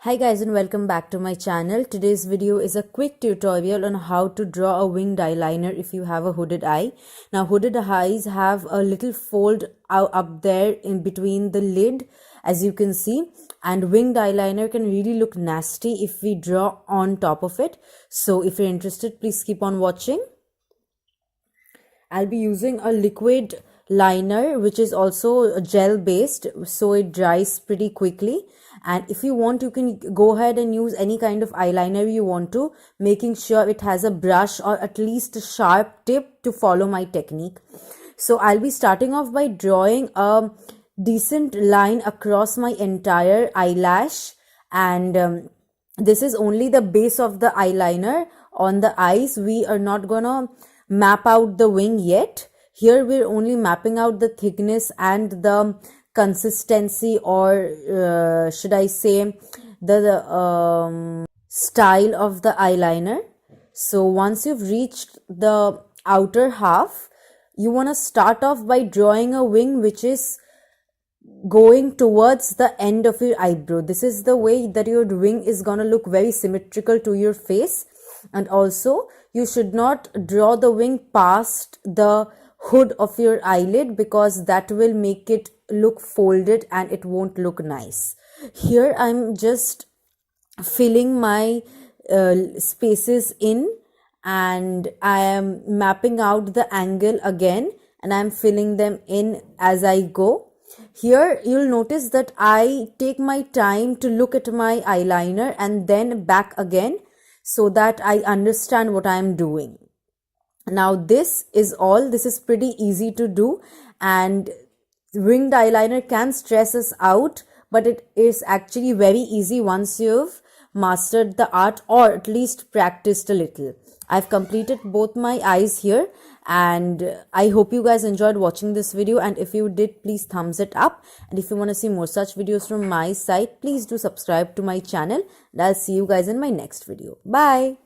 Hi guys and welcome back to my channel. Today's video is a quick tutorial on how to draw a winged eyeliner if you have a hooded eye. Now hooded eyes have a little fold up there in between the lid, as you can see, and winged eyeliner can really look nasty if we draw on top of it. So if you're interested, please keep on watching. I'll be using a liquid liner which is also gel based, so it dries pretty quickly. And if you want, you can go ahead and use any kind of eyeliner you want to, making sure it has a brush or at least a sharp tip to follow my technique. So I'll be starting off by drawing a decent line across my entire eyelash, and this is only the base of the eyeliner on the eyes. We are not gonna map out the wing yet. Here we're only mapping out the thickness and the consistency, or should I say the style of the eyeliner. So once you've reached the outer half, you want to start off by drawing a wing which is going towards the end of your eyebrow. This is the way that your wing is gonna look very symmetrical to your face. And also you should not draw the wing past the hood of your eyelid, because that will make it look folded and it won't look nice. Here I'm just filling my spaces in, and I am mapping out the angle again, and I'm filling them in as I go. Here you'll notice that I take my time to look at my eyeliner and then back again, so that I understand what I am doing. Now this is pretty easy to do, and winged eyeliner can stress us out, but it is actually very easy once you've mastered the art, or at least practiced a little. I've completed both my eyes here, and I hope you guys enjoyed watching this video, and if you did, please thumbs it up. And if you want to see more such videos from my side, please do subscribe to my channel, and I'll see you guys in my next video. Bye.